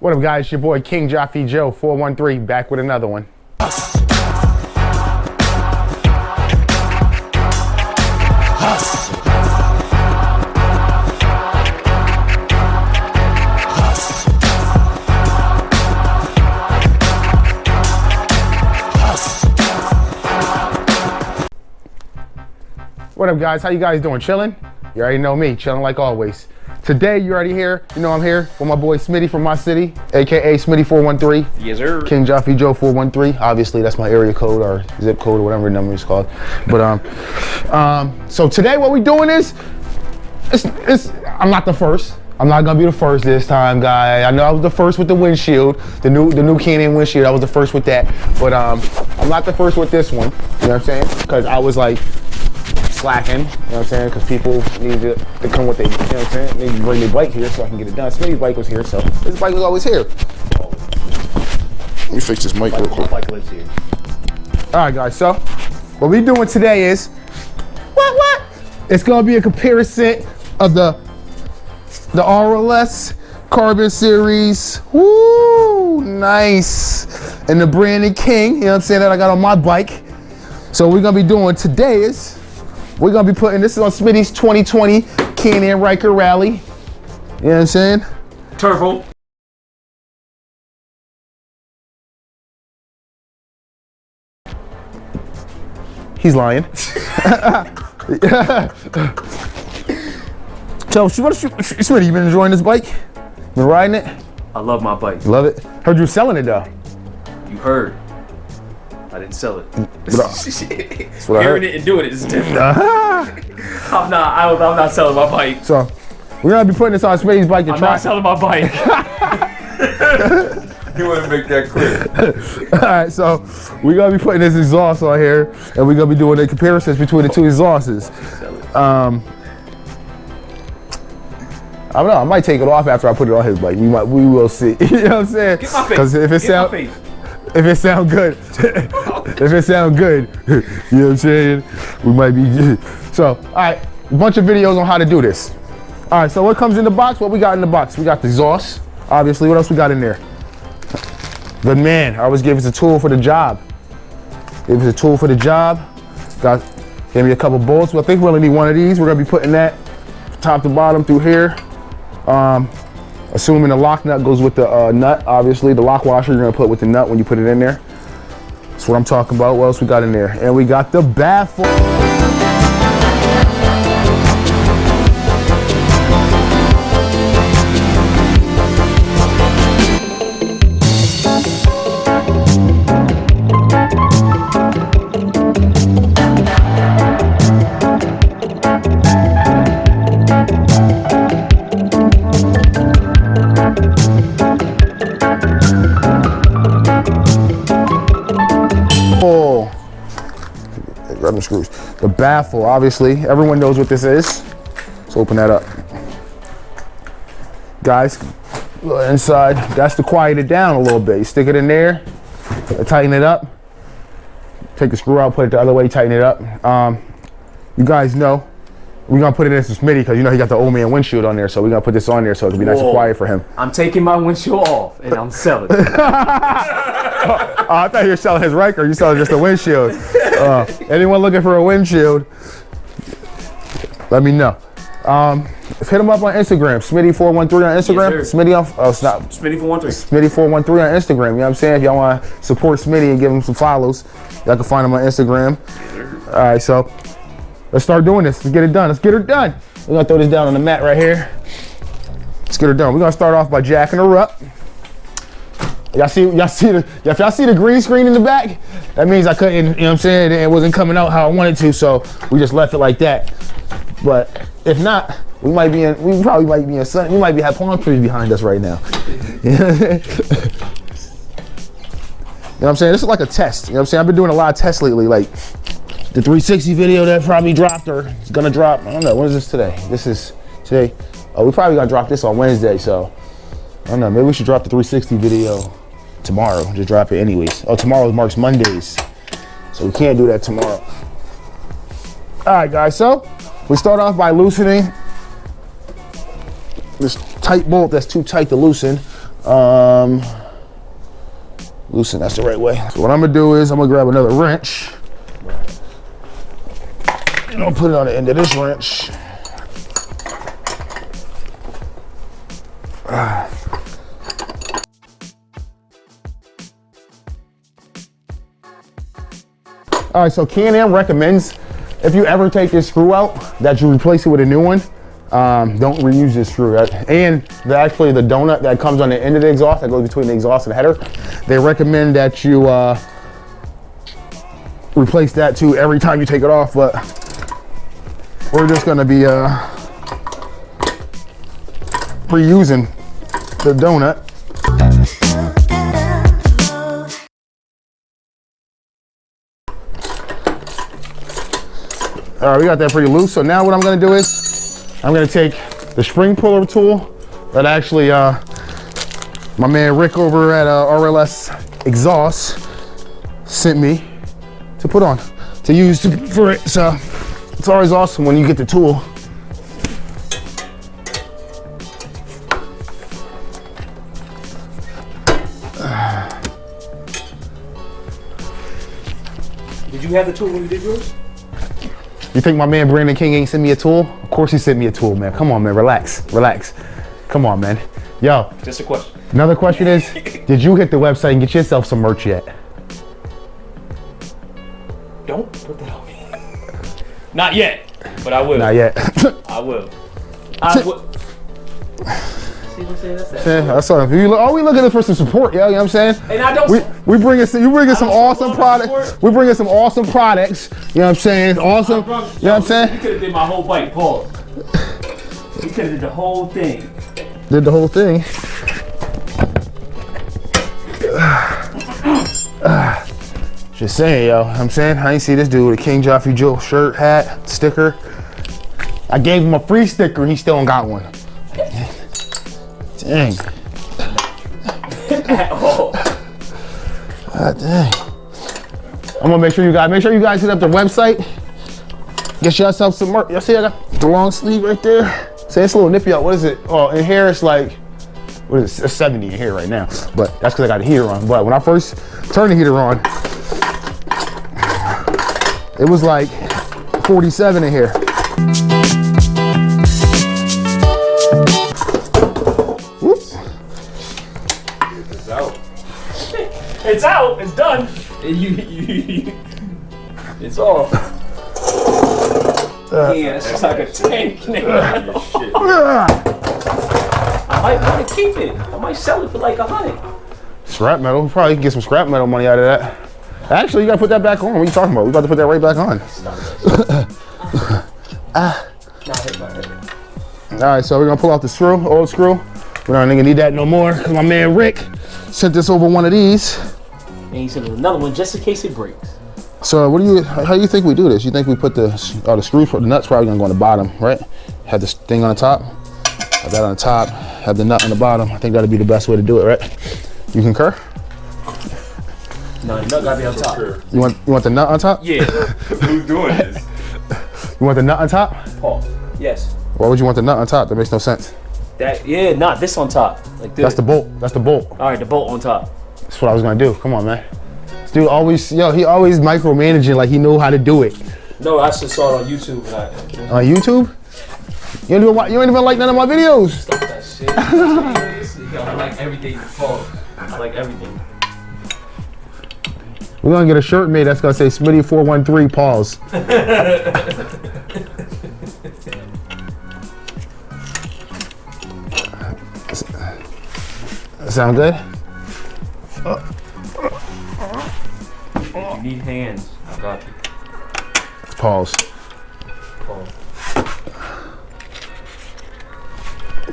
What up, guys? It's your boy King Joffy Joe 413 back with another one. What up, guys? How you guys doing? Chilling? You already know me, chilling like always. Today, you already here. You know I'm here with my boy Smitty from my city, aka Smity413. Yes, sir. King Joffy Joe 413. Obviously, that's my area code or zip code or whatever the number is called. But so today, what we doing is, I'm not the first. I'm not gonna be the first this time, guy. I know I was the first with the windshield, the new Can-Am windshield. I was the first with that, but I'm not the first with this one. You know what I'm saying? Because I was like slacking, you know what I'm saying? Because people need to come with their, you know what I'm saying? They need to bring their bike here so I can get it done. Smitty's bike was here, so his bike was always here. Let me fix this mic real quick. My bike lives here. All right, guys. So what we doing today is what? It's gonna be a comparison of the RLS Carbon Series. Woo, nice. And the Brannon King, you know what I'm saying, that I got on my bike. So what we're gonna be doing today is we're gonna be putting this on Smitty's 2020 Can-Am Ryker Rally. You know what I'm saying? Turbo. He's lying. So, Smitty, you been enjoying this bike? Been riding it? I love my bike. Love it. Heard you were selling it though. You heard. I didn't sell it. That's what I heard. Hearing it and doing it is different. I'm not selling my bike. So, we're gonna be putting this on Smitty's bike and I'm not selling my bike. You want to make that clear. All right, so we're gonna be putting this exhaust on here, and we're gonna be doing the comparisons between the two exhausts. I don't know. I might take it off after I put it on his bike. We will see. You know what I'm saying? Get my face. Because if it sound good, if it sound good, you know what I'm saying? We might be. So, all right, a bunch of videos on how to do this. All right, so what comes in the box? What we got in the box? We got the exhaust, obviously. What else we got in there? Good man. I always give us a tool for the job. Gave us a tool for the job. Gave me a couple bolts. Well, I think we only need one of these. We're gonna be putting that top to bottom through here. Assuming the lock nut goes with the nut, obviously. The lock washer you're gonna put with the nut when you put it in there. That's what I'm talking about. What else we got in there? And we got the baffle. Grab the screws. The baffle, obviously, everyone knows what this is. Let's open that up. Guys, inside, that's to quiet it down a little bit. You stick it in there, tighten it up. Take the screw out, put it the other way, tighten it up. You guys know, we're gonna put it in some Smitty because you know he got the old man windshield on there, so we're gonna put this on there so it can be nice and quiet for him. I'm taking my windshield off and I'm selling it. I thought you were selling his Ryker. You selling just a windshield. Anyone looking for a windshield, let me know. Hit him up on Instagram. Smity413 on Instagram. Yes, Smitty on, Smity413. Smity413 on Instagram. You know what I'm saying? If y'all want to support Smitty and give him some follows, y'all can find him on Instagram. All right, so let's start doing this. Let's get it done. Let's get her done. We're gonna throw this down on the mat right here. Let's get her done. We're gonna start off by jacking her up. If y'all see the green screen in the back, that means I couldn't, you know what I'm saying? It wasn't coming out how I wanted to, so we just left it like that. But if not, we probably might be in sun. We might have palm trees behind us right now. You know what I'm saying? This is like a test. You know what I'm saying? I've been doing a lot of tests lately, like the 360 video that probably dropped or it's gonna drop. I don't know, when is this today? This is today. Oh, we probably gonna drop this on Wednesday, so I don't know, maybe we should drop the 360 video tomorrow. Just drop it anyways. Oh, tomorrow marks Mondays, so we can't do that tomorrow. All right, guys, so we start off by loosening this tight bolt that's too tight to loosen. Loosen, that's the right way. So what I'm gonna do is I'm gonna grab another wrench. And I'll put it on the end of this wrench. All right, so Can-Am recommends if you ever take this screw out that you replace it with a new one. Don't reuse this screw. And actually the donut that comes on the end of the exhaust that goes between the exhaust and the header, they recommend that you replace that too every time you take it off, but we're just gonna be reusing the donut. All right, we got that pretty loose. So now what I'm gonna do is I'm gonna take the spring puller tool that actually my man Rick over at RLS Exhaust sent me to put on, to use for it. So it's always awesome when you get the tool. Did you have the tool when you did yours? You think my man Brannon King ain't sent me a tool? Of course he sent me a tool, man. Come on, man, relax, relax. Come on, man. Yo. Just a question. Another question is, did you hit the website and get yourself some merch yet? Don't put that on me. Not yet, but I will. Not yet. I will. I will. See what I'm saying? That's that. That's all. We looking for some support, yo. You know what I'm saying? And I don't. We bring us. You bring us some awesome products. We bring us some awesome products. You know what I'm saying? Awesome. You know what I'm saying? You could have did my whole bike, Paul. You could have did the whole thing. Did the whole thing. Just saying, yo. I'm saying I ain't see this dude with a King Joffrey Joe shirt, hat, sticker. I gave him a free sticker. He still ain't got one. Dang. God dang. I'm gonna make sure you guys hit up their website. Get yourself some merch. You see I got the long sleeve right there. Say it's a little nippy out. What is it? Oh, in here it's like, what is it? It's 70 in here right now. But that's because I got the heater on. But when I first turned the heater on, it was like 47 in here. Whoops. It's out. It's out. It's done. It's off. Yeah, it's just like a tank, nigga. I might want to keep it. I might sell it for like $100. Scrap metal. We probably can get some scrap metal money out of that. Actually, you gotta put that back on. What are you talking about? We about to put that right back on. All right, so we're gonna pull out the screw, old screw. We don't even need that no more because my man Rick sent this over one of these. And he sent another one just in case it breaks. So how do you think we do this? You think we put the screws, the nut's probably gonna go on the bottom, right? Have this thing on the top, have that on the top, have the nut on the bottom. I think that'd be the best way to do it, right? You concur? No, the nut gotta be on top. You want the nut on top? Yeah. Who's doing this? You want the nut on top? Paul. Yes. Why would you want the nut on top? That makes no sense. Not this on top. Like this. That's the bolt. That's the bolt. All right, the bolt on top. That's what I was gonna do. Come on, man. This dude always, he always micromanaging like he know how to do it. No, I just saw it on YouTube. On YouTube? You ain't even like none of my videos. Stop that shit. I like everything, Paul. I like everything. We're gonna get a shirt made that's gonna say Smity413 pause. Sound good? If you need hands, I got you. Pause.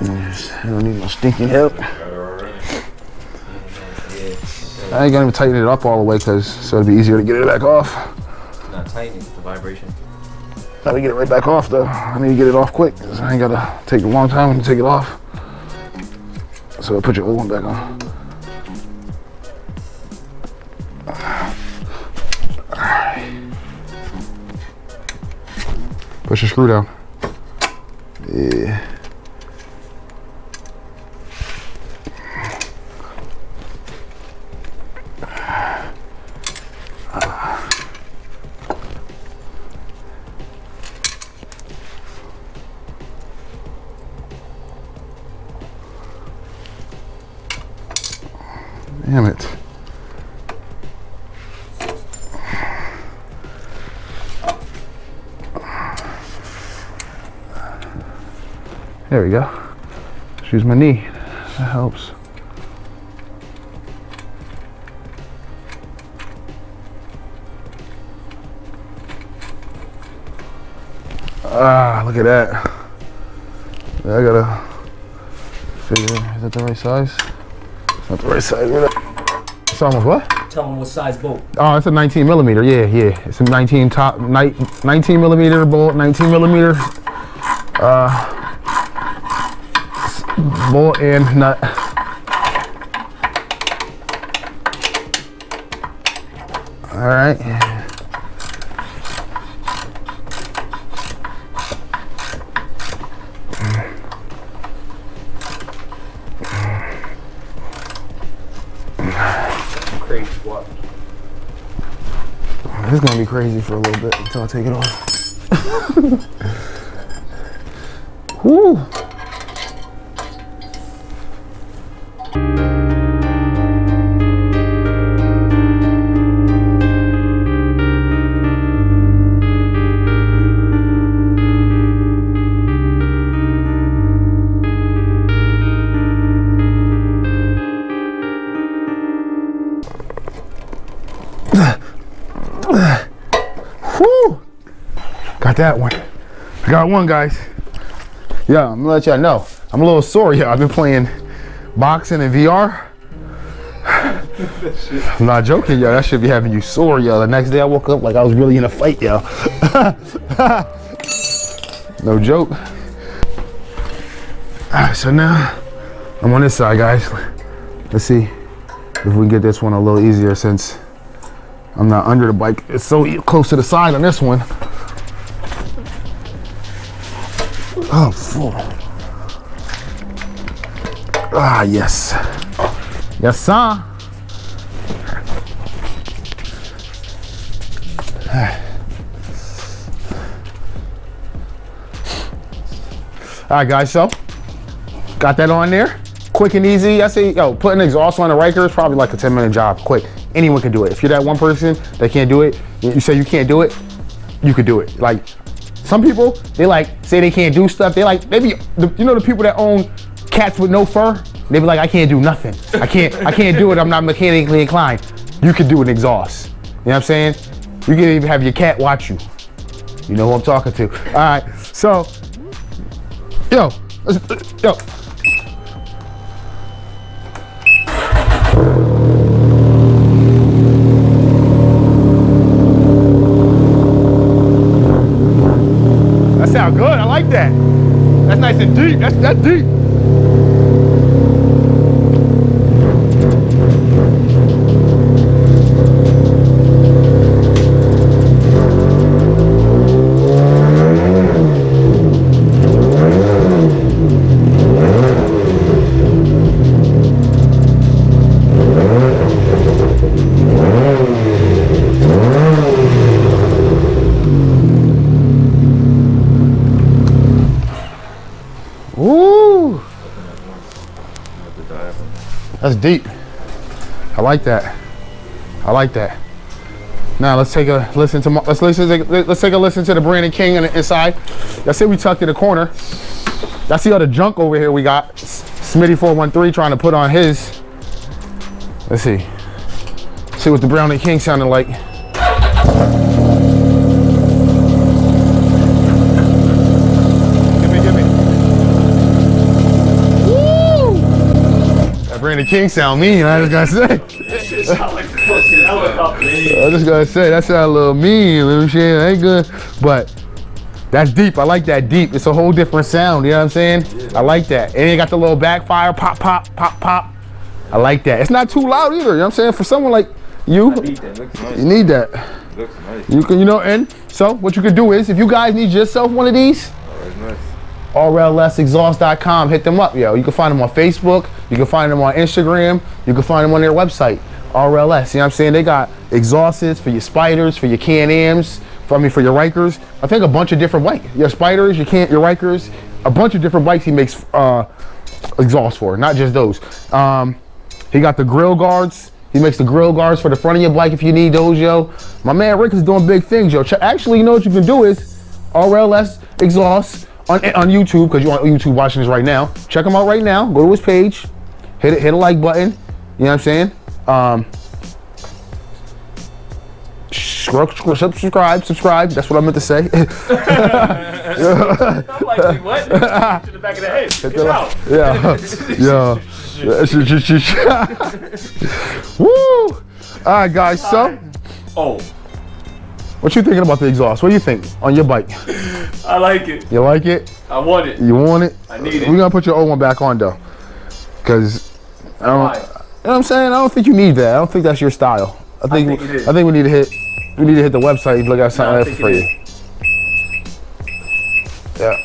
I don't need no stinking help. I ain't gonna even tighten it up all the way so it'd be easier to get it back off. Not tightening, it's the vibration. Gotta get it right back off though. I need to get it off quick because I ain't gotta take a long time to take it off. So put your old one back on. Alright. Push your screw down. Yeah. Damn it. There we go. Just use my knee. That helps. Ah, look at that. I gotta figure, is that the right size? It's not the right size. It's almost what? Tell them what size bolt. Oh, it's a 19 millimeter. Yeah. It's a 19 millimeter bolt, 19 millimeter bolt and nut. All right. Crazy what? This is gonna be crazy for a little bit until I take it off. Woo! Woo! Got that one. I got one, guys. Yeah, I'm gonna let y'all know. I'm a little sore, y'all. I've been playing boxing and VR. I'm not joking, y'all. That should be having you sore, y'all. The next day I woke up like I was really in a fight, y'all. No joke. Alright, so now I'm on this side, guys. Let's see if we can get this one a little easier since I'm not under the bike. It's so close to the side on this one. Oh, full. Ah, yes. Yes, sir. All right, guys, so got that on there. Quick and easy. I say, yo, putting exhaust on a Ryker is probably like a 10-minute job. Quick. Anyone can do it. If you're that one person that can't do it, you say you can't do it, you could do it. Like, some people, they like say they can't do stuff. They be, you know, the people that own cats with no fur, they be like, I can't do nothing. I can't do it. I'm not mechanically inclined. You could do an exhaust. You know what I'm saying? You can even have your cat watch you. You know who I'm talking to. All right, so, yo. That sounds good. I like that. That's nice and deep. That's deep. Ooh, that's deep. I like that. I like that. Now let's take a listen to let's take a listen to the Brannon King on the inside. Let's say we tucked in the corner. Y'all see all the junk over here we got. Smity413 trying to put on his. Let's see. See what the Brannon King sounded like. Brannon King sound mean, I just gotta say. That shit sound like the fucking helicopter. I just gotta say, that sound a little mean, you know what I'm saying? Ain't good, but that's deep. I like that deep. It's a whole different sound, you know what I'm saying? Yeah. I like that. And it got the little backfire, pop, pop, pop, pop. I like that. It's not too loud either, you know what I'm saying? For someone like you, you need that. Looks nice. You can, you know, and so what you could do is, if you guys need yourself one of these, Nice. RLSexhaust.com, hit them up, yo. You can find them on Facebook, you can find them on Instagram, you can find them on their website, RLS. You know what I'm saying? They got exhausts for your Spiders, for your Can-Ams, for your Rykers. I think a bunch of different bikes. Your Spiders, your Rykers, a bunch of different bikes he makes exhaust for, not just those. He got the grill guards. He makes the grill guards for the front of your bike if you need those, yo. My man Rick is doing big things, yo. Actually, you know what you can do is RLS Exhaust on YouTube, because you're on YouTube watching this right now. Check him out right now. Go to his page. Hit a like button. You know what I'm saying? Subscribe. That's what I meant to say. I'm like, what? To the back of the head. Get out. Yeah. Woo! All right, guys. So, what you thinking about the exhaust? What do you think on your bike? I like it. You like it? I want it. You want it? I need it. We're gonna put your old one back on though, because I don't. Why? You know what I'm saying? I don't think you need that. I don't think that's your style. I think it is. we need to hit. We need to hit the website and look at something for you. Yeah.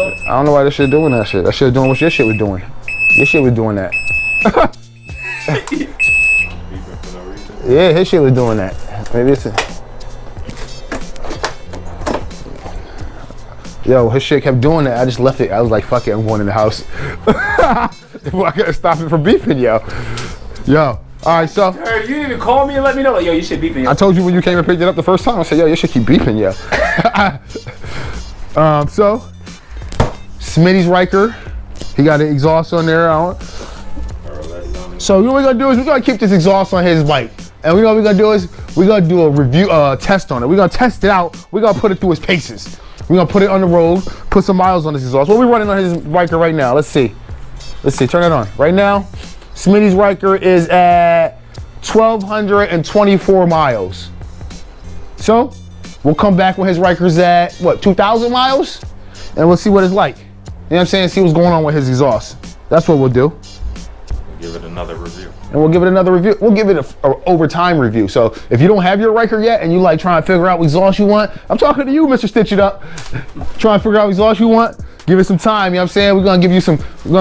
I don't know why this shit doing that shit. That shit doing what your shit was doing. Your shit was doing that. Yeah, his shit was doing that. Maybe it's Yo, his shit kept doing that. I just left it. I was like, fuck it, I'm going in the house. I couldn't stop it from beeping, yo. Yo. All right, so. You didn't even call me and let me know, like, yo, your shit beeping, yo. I told you when you came and picked it up the first time, I said, yo, your shit keep beeping, yo. So, Smitty's Ryker, he got an exhaust on there. So what we're gonna do is we're gonna keep this exhaust on his bike. And we're gonna do a review, test on it. We're gonna test it out. We're gonna put it through his paces. We're gonna put it on the road, put some miles on this exhaust. What are we running on his Ryker right now? Let's see, turn it on. Right now, Smitty's Ryker is at 1,224 miles. So, we'll come back when his Ryker's at, what, 2,000 miles? And we'll see what it's like. You know what I'm saying? See what's going on with his exhaust. That's what we'll do. We'll give it another review. And we'll give it another review. We'll give it a overtime review. So, if you don't have your Ryker yet and you like trying to figure out what exhaust you want, I'm talking to you, Mr. Stitch It Up. Trying to figure out what exhaust you want, give it some time, you know what I'm saying? We're gonna give you some, we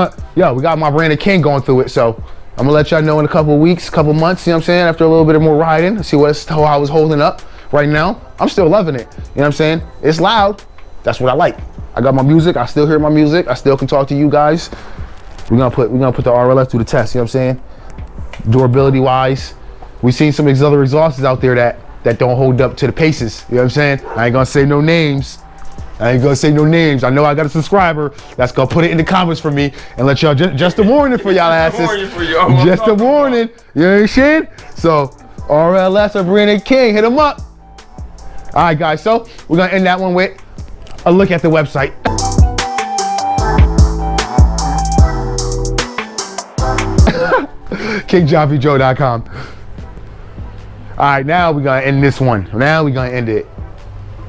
got my Brannon King going through it, so I'm gonna let y'all know in a couple of weeks, couple months, you know what I'm saying? After a little bit more riding, see how I was holding up. Right now, I'm still loving it, you know what I'm saying? It's loud, that's what I like. I got my music, I still hear my music, I still can talk to you guys. We're gonna put the RLS through the test, you know what I'm saying? Durability wise, we've seen some other exhausts out there that don't hold up to the paces, you know what I'm saying? I ain't gonna say no names. I know I got a subscriber that's gonna put it in the comments for me and let y'all just a warning for y'all asses. Just a warning. You know what I'm saying? So RLS or Brannon King, hit them up. All right, guys. So we're gonna end that one with a look at the website. KingJoffyJoe.com. All right, now we're gonna end this one. Now we're gonna end it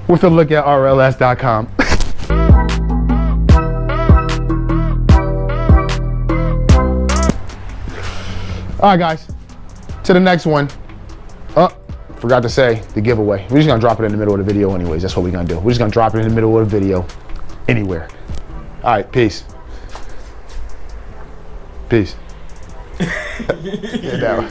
with a look at RLS.com. All right, guys, to the next one. Forgot to say the giveaway. We're just gonna drop it in the middle of the video anyways. That's what we're gonna do. We're just gonna drop it in the middle of the video anywhere. All right, peace. Peace. Get down.